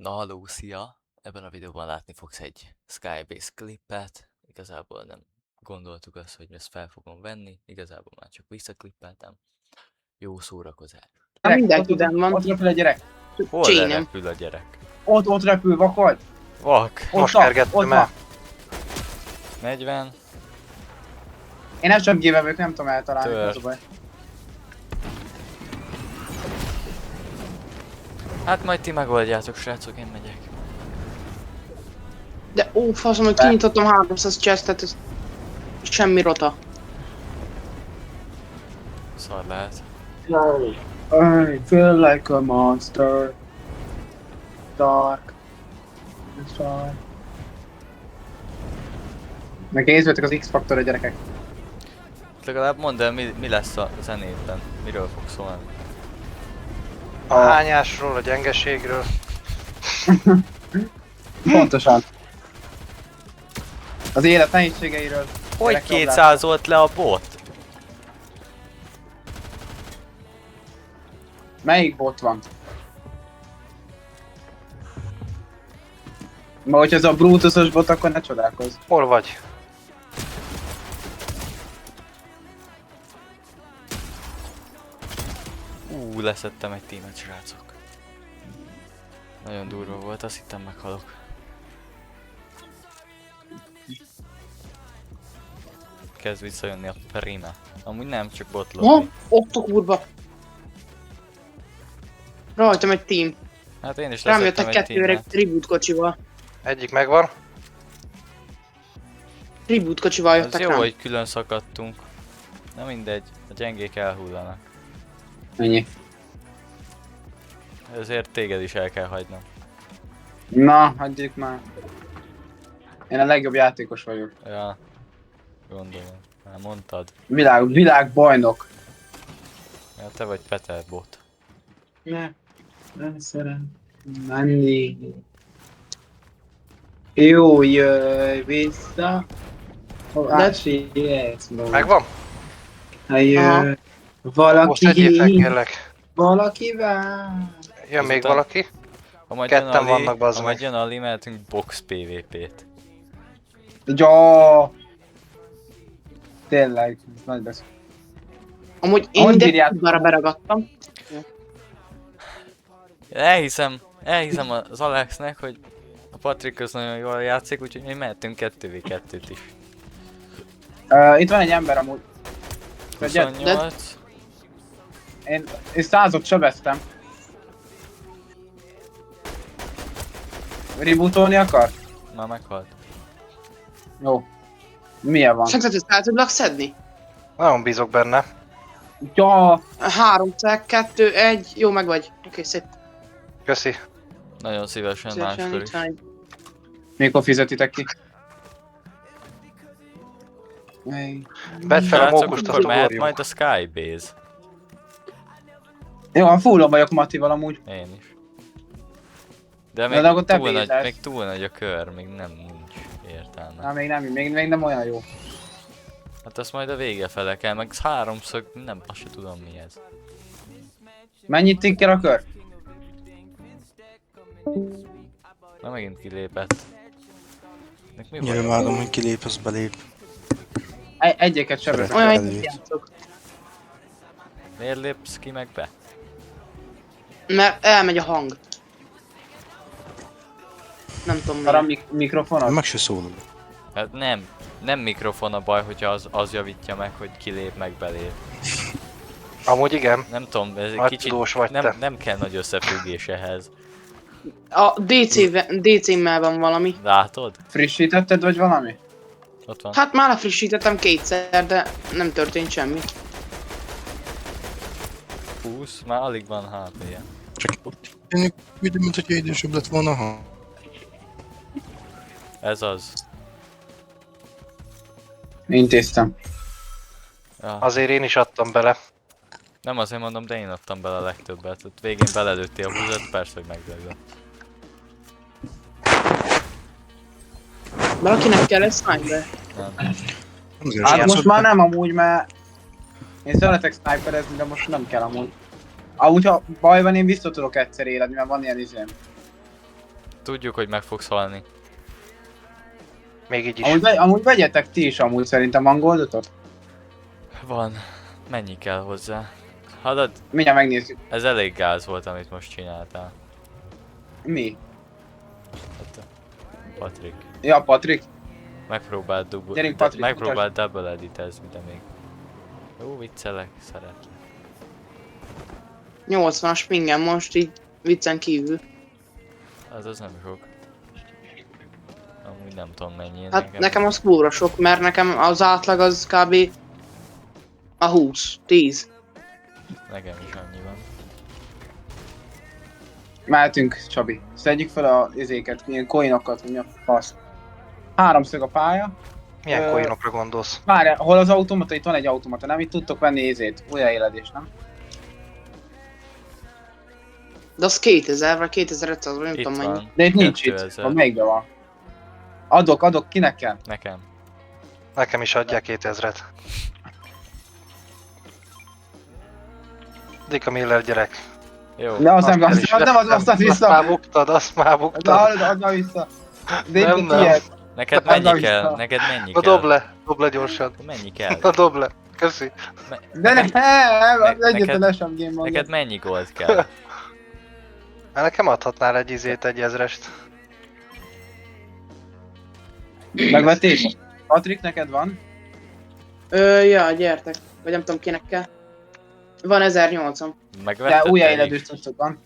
Na halló, szia! Ebben a videóban látni fogsz egy Skybase klippet. Igazából nem gondoltuk azt, hogy ezt fel fogom venni. Igazából már csak visszaklippeltem. Jó szórakozás. Gyerek, mindenki van. Ott repül a gyerek. Hol Csínem. repül a gyerek? Ott repül, vakad. Vak! Most Ott kergettem van. el. 40. Én nem csak gépevők, nem tudom eltalálni. Tört. Az a baj. Hát majd ti megoldjátok, srácok, én megyek. De ó, faszom, hogy kinyitottam 300 chestet, ez semmi rota. Szar lehet. I feel like a monster. Dark. Dark. Megnézzétek az X-faktor a gyerekek. Legalább mondd el, mi lesz a zenében. Miről fog szólni. A hányásról, a gyengeségről. Pontosan. Az élet nehézségeiről. Hogy Gyerekrablás. 200-olt le a bot? Melyik bot van? Ma, hogyha ez a Brutusos bot, akkor ne csodálkozz. Hol vagy? Leszettem egy tímet, srácok. Nagyon durva volt, azt hittem meghalok. Kezd visszajönni a prima. Amúgy nem, csak Ha? botlobby. Ott a kurva. Rajtam egy team. Hát én is Rám leszettem jöttek egy kettőre tímet. tribute kocsival. Egyik megvan. Tribute kocsival Az jöttek jó, rám. hogy külön szakadtunk. Na mindegy, a gyengék elhullanak. Ennyi. Ezért téged is el kell hagynom. Na, hagyjuk már. Én a legjobb játékos vagyok. Ja, gondolom. Már mondtad. Világ bajnok. Ja, te vagy Peter bot. Nem szeretem menni. Jó, jöjj vissza. Megvan? Jöjj. Most egyéb fel kérlek. Valakivel. Jön még Azután- valaki? Ha majd Ketten jön Ali, vannak, bazd ha majd meg. jön Ali, mehetünk box PvP-t. Ja. Tényleg, nagy beszél. Amúgy én Hogy ide írják? kurvára beragadtam. Elhiszem az Alexnek, hogy a Patrik az nagyon jól játszik, úgyhogy mi mehetünk 2v2-t is. Itt van egy ember amúgy. 28. Én 100-ot sebeztem. Rebootolni akar? Már meghalt. Jó. Milyen van? Szerinted ezt el tudlak szedni? Nagyon bízok benne. Ja, 3, 2, 1, jó meg vagy. Oké, szép. Köszi. Nagyon szívesen máskor Itt is. van egy. mikor fizetitek ki? Vedd fel a Srácok, mókust, akkor azt mehet ugorjunk. majd a Skybase. Jó, a fullon vagyok Mattival amúgy. Én is. De Na, de akkor te túl nagy, bézás. még túl nagy a kör, még nem nincs értelme. Na, még nem olyan jó. Hát azt majd a vége fele kell, meg háromszög, nem, azt se tudom mi ez. Mennyit tikkel a kör? Na megint kilépett. Nek mi Nyilván baj? vágom, hogy kilép, az belép. Egyeket sebezek. Olyan Előtt. játszok. Miért lépsz ki meg be? Mert elmegy a hang. Nem tudom Arra miért. mikrofonod? Meg se szólom. Hát nem mikrofon a baj, hogyha az javítja meg, hogy kilép meg belép. Amúgy igen. Nem tudom, ez egy Nagy kicsit tudós vagy te. nem kell nagy összefüggés ehhez. A DC-mmel van valami. Látod? Frissítetted vagy valami? Ott van. Hát már lefrissítettem kétszer, de nem történt semmi. 20, már alig van HP-je. Csak ott tűnik, mint hogyha idősebb lett volna, ha. Ez az. Intéztem. Ja, Azért én is adtam bele. nem azért mondom, de én adtam bele a legtöbbet. Ott végén belelőttél a húzat, persze, hogy megdöglött. Valakinek kell egy sniper. Nem. Azért Hát sem most szoktam. már nem amúgy, mert én szeretek sniperezni, de most nem kell amúgy. Amúgy ha baj van, én vissza tudok egyszer éledni, mert van ilyen izém. Tudjuk, hogy meg fogsz halni. Még így is. Amúgy vegyetek ti is amúgy szerintem van goldotok? Van. Mennyi kell hozzá? Hallod? Mindjárt megnézzük. Ez elég gáz volt, amit most csináltál. Mi? Hát, Patrik. Ja, Patrik. Megpróbáld Gyerünk, Patrik, megpróbáld double editezni, de még... Jó, viccelek, szeretlek. 80-as pingem most így viccen kívül. Az nem sok. Amúgy nem tudom mennyi. Hát nekem az kurva sok, mert nekem az átlag az kb. A 20, 10. Nekem is annyi van. Mehetünk, Csabi. Szedjük fel a izéket, milyen coinokat, mi a fasz. Háromszög a pálya. Milyen Ö, coinokra gondolsz? Várj, hol az automata? Itt van egy automata, nem? Itt tudtok venni izét, újraéledés, nem? De az 2000 vagy 2500, vagy nem Itt tudom mennyi. van. De itt nincs 2000. itt. Van, melyikben van? Adok, kinek kell? Nekem. Nekem is adják 2000-et. Dika Miller gyerek. Jó. De az nem Azt el is az, nem az, vettem. azt vissza. Azt már Az buktad. adna vissza. De Nem, itt nem. tiéd. Neked Adna mennyi vissza. kell? Neked mennyi A kell? dob le gyorsan. Mennyi kell? A dob le. Köszi. De nem, az egyetlen neked- SM game van. Neked mennyi gold kell? Hát nekem adhatnál egy izét, egy ezrest. Megvették? Patrik, neked van? Ja, gyertek. Vagy nem tudom kinek kell. Van 1080. De Megvetted? újjáéledős tudtok van.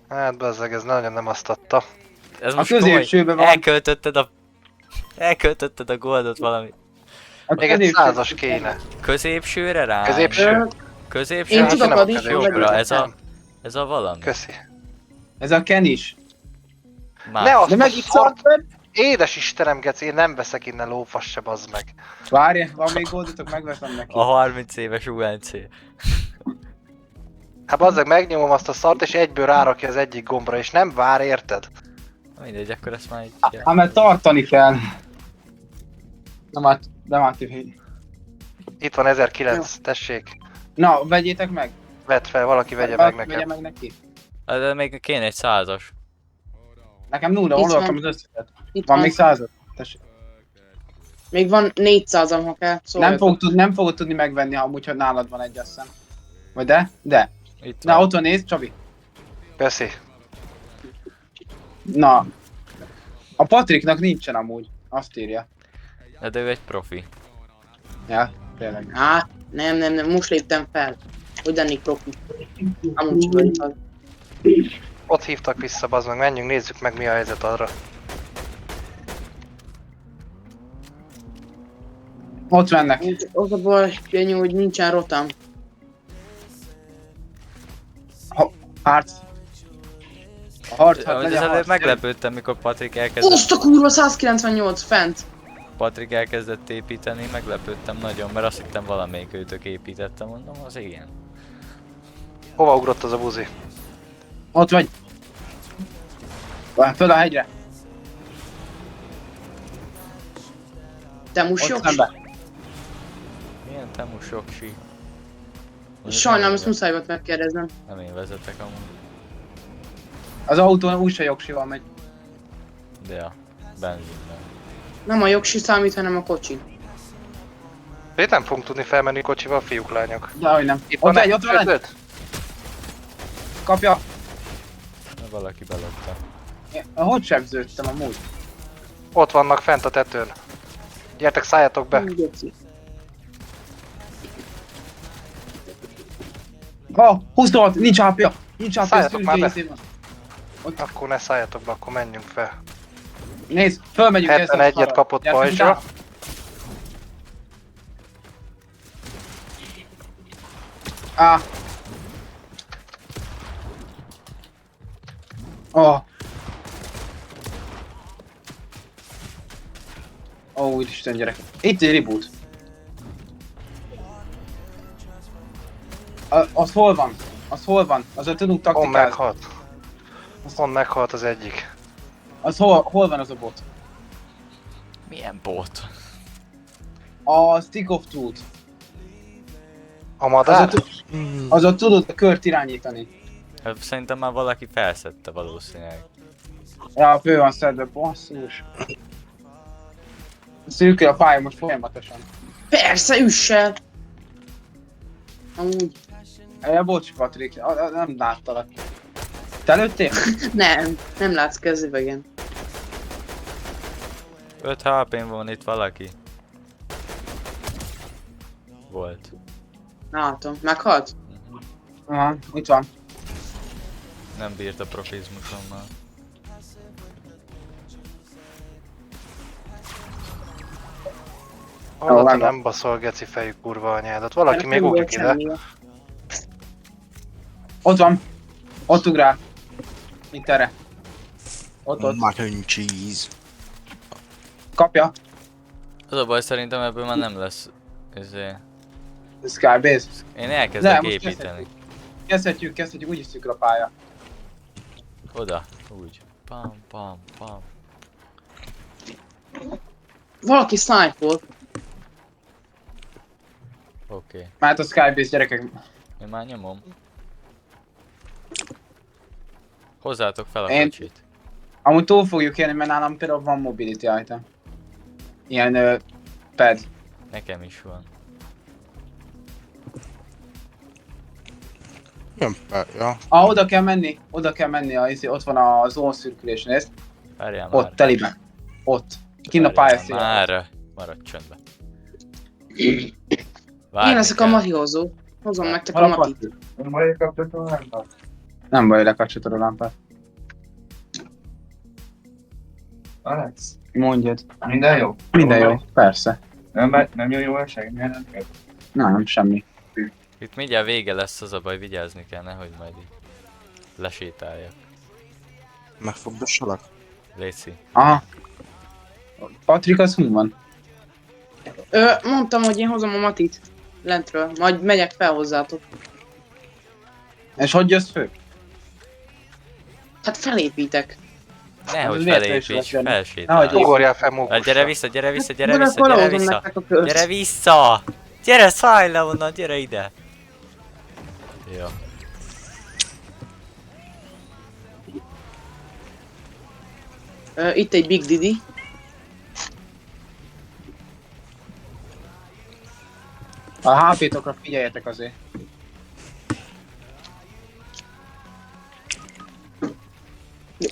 Hát bezzeg, ez nagyon nem azt adta. Ez A most komoly. középsőben van. Elköltötted a goldot valami. A Még egy középső- 100-as kéne. Középsőre rá? Középső. Középső? Én Hát tudok nem adni, akarja jobbra. Jobbra, megvettem. ez a valami. Köszi. Ez a Ken is. Már. Ne azt De a meg itt szart! szart. Édes Istenem, geci, én nem veszek innen lófasz se, bazd meg. Várj, van még goldotok, megveszem neki. A 30 éves UNC. Hát bazzeg, megnyomom azt a szart, és egyből rárakja az egyik gombra, és nem vár, érted? Mindegy, akkor ezt már így... Hát mert tartani kell. Nem átérhet. Itt van 1009, tessék. Na, vegyétek meg. Vedd fel, valaki vegye meg Valaki Vegye nekem. meg neki. De még kéne egy 100-as. Nekem nulla, Itt hol van. rakom az összeset. Itt Van van. még 100. Tessék. Még van 400-am, ha kell. Nem fogod tudni megvenni, ha amúgy, hogy nálad van egy, azt hiszem. Vagy de? De. Itt Na, van. ott van, nézd, Csabi. Köszi. Na. A Patriknak nincsen amúgy. Azt írja. De ő egy profi. Ja, tényleg. Hát, nem, most léptem fel. Hogy lennék profi. Amúgy sem vagyok az. Ott hívtak vissza, bazd meg, menjünk, nézzük meg mi a helyzet arra. Ott mennek. Az a baj, Genyó, hogy nincsen rotam. Harc. A harc, hát Az legyen előbb harc. meglepődtem, mikor Patrik elkezdett, Azt a kurva 198 fent! építeni, meglepődtem nagyon, mert azt hittem valamelyik őtök építette, mondom, az igen. Hova ugrott az a buzi? Ott vagy. Föl a hegyre. Te Ott musjogsz? szembe. Milyen temus soksi. Sajnálom, ezt muszáj volt megkérdeznem. Nem én vezetek amúgy, Az autón úgyse jogsival megy. de a benzinben. Nem a jogsi számít, hanem a kocsi. Itt nem fogunk tudni felmenni kocsival, fiúk, lányok. Dehogy nem. Itt Ott van egy, ott van egy. öt. Kapja. Na, valaki belökte. Hogy sebződtem amúgy? Ott vannak fent a tetőn. Gyertek, szálljatok be. Úgy geci. Oh, 26, nincs ápja. Nincs ápja, Szálljatok már be. Ott. Akkor ne szálljatok be, akkor menjünk fel. Nézd, fölmegyünk. ez a 71-et szarra. kapott Gyertek pajzsra. ide. Á. Oh. Ó, úristen gyerek. Itt egy reboot. Az hol van? Az hol van? Azon tudunk On taktikázni. meghalt. On meghalt az egyik. Az hol van az a bot? Milyen bot? A Stick of Truth. A madár? Azon tudod a kört irányítani. Hát szerintem már valaki felszedte valószínűleg. Ja, fő van szedve, basszus. Szűkül a pálya most folyamatosan. Persze, üssel! Amúgy. Bocs, Patrik, nem láttalak. Te lőttél? Nem látsz kezüvegen. 5 HP-n van itt valaki. Volt. Látom. Meghalt? Aha, itt van. Nem bírt a profizmusommal. Hallod, vágom. nem baszol geci fejű kurva anyádat. Valaki Ennek még nem ugrik volt ide. semmi. Ott van. Ott ugrál. Itt erre. Ott. Mutton cheese. Kapja. Az a baj, szerintem ebből már nem lesz. Skybase. Én elkezdek De, most építeni. Kezdhetjük, úgyis szűkül a pálya. Oda, úgy. Pam, pam, pam. Valaki snipe-ol. Oké. Mert a Skybase gyerekek. Én már nyomom. Hozzátok fel a Én- kocsit. Amúgy túl fogjuk élni, mert nálam például van mobility item. Ilyen pad. Nekem is van. Nem, ja. Oda kell menni, ott van a zone szürkülés, nézd. Várjál már. Ott, telibe. Ott. Kinn a Várjál pályaszél. már. Maradj csöndbe. Én Várni leszek a kell. mahihozó. Hozom nektek a matit. Nem baj, lekapcsoltad a lámpát. Alex, Mondjad. minden jó? Minden jó, persze. Nem jó eseg? Nem kell. Nem, semmi. Itt mindjárt vége lesz, az a baj, vigyázni kell, nehogy majd így lesétáljak. Megfogdossalak? Léci. Aha. Patrik, az hol van? Mondtam, hogy én hozom a matit. Lentről. Majd megyek fel hozzátok. És hogy jössz fő? Hát felépítek. Nehogy miért te is felépíts, lesz jönni? felsétálj. Nehogy Ugorjál fel Hát mókusra. gyere vissza, gyere vissza, gyere Gyere, vissza, gyere valahozom vissza! nektek a közt. Gyere vissza! Gyere, szállj le onnan, gyere ide! Jó. Itt egy Big Didi. A HP-tokra figyeljetek azért.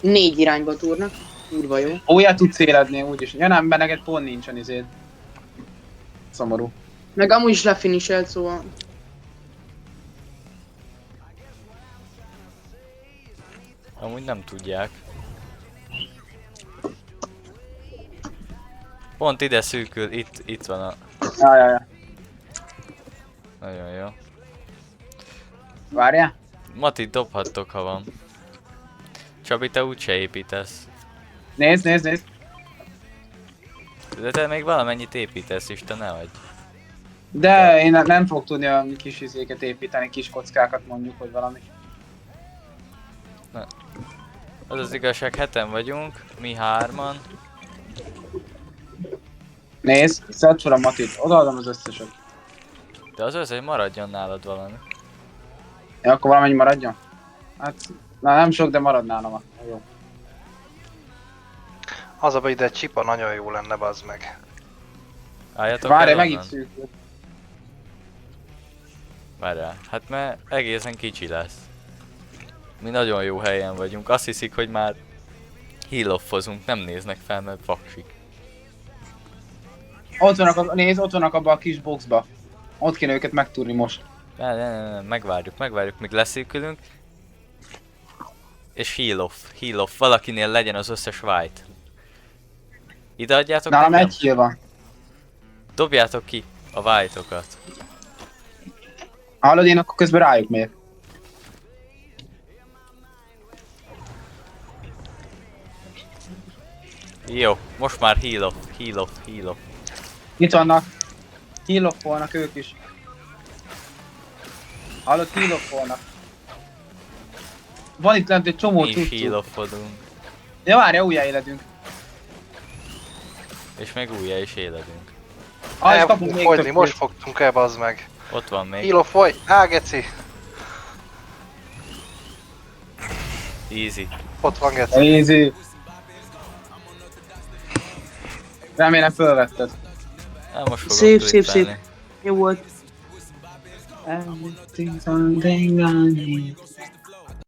Négy irányba túrnak. Kurva jó. Újjá tudsz éledni úgyis. Ja nem, mert neked pont nincsen izéd. Szomorú. Meg amúgy is lefiniselt, szóval... Amúgy nem tudják. Pont ide szűkül, itt van a... Ja. Nagyon jó. Várjál. Matit dobhattok, ha van. Csabi, te úgyse építesz. Nézd. De te még valamennyit építesz is, te ne vagy. De én nem fogok tudni a kis izéket építeni, kis kockákat mondjuk, hogy valami. Az az igazság, heten vagyunk, mi hárman. Nézd, szedd fel a matit, odaadom az összeset. De az hogy maradjon nálad valami. Ja, akkor valamennyi maradjon? Hát, nem sok, de marad nálam. Jó. Az a baj, ide egy csipa nagyon jó lenne, bazd meg. Álljatok Várj, el megint onnan. szűkül. Várjál, hát mert egészen kicsi lesz. Mi nagyon jó helyen vagyunk, azt hiszik, hogy már heal-offozunk, nem néznek fel, mert vaksik. Ott vannak abban a kis boxba. Ott kéne őket megtúrni most. Ne, megvárjuk, míg leszűkülünk. És heal off, valakinél legyen az összes white. Ide adjátok Nálam nekem? egy heal van. Dobjátok ki a white-okat. Hallod, én akkor közben rájuk megyek. Jó, most már heal off. Itt vannak. Heal-offolnak ők is. Hallod, heal-offolnak. Van itt lent egy csomó Mi is cuccuk. heal offodunk. Ja, várja, újjáéledünk. És meg újjá is éledünk. Ah, és El kapunk fogunk még fogyni, több most pénzt. fogtunk el, bazd meg. Ott van még. Hilo, fogy! Á, geci! Easy. Ott van, Geci. Easy. Remélem fölvetted. Hát most fogom Szép, szép, klippelni. szép. Jó volt. Everything's on the line.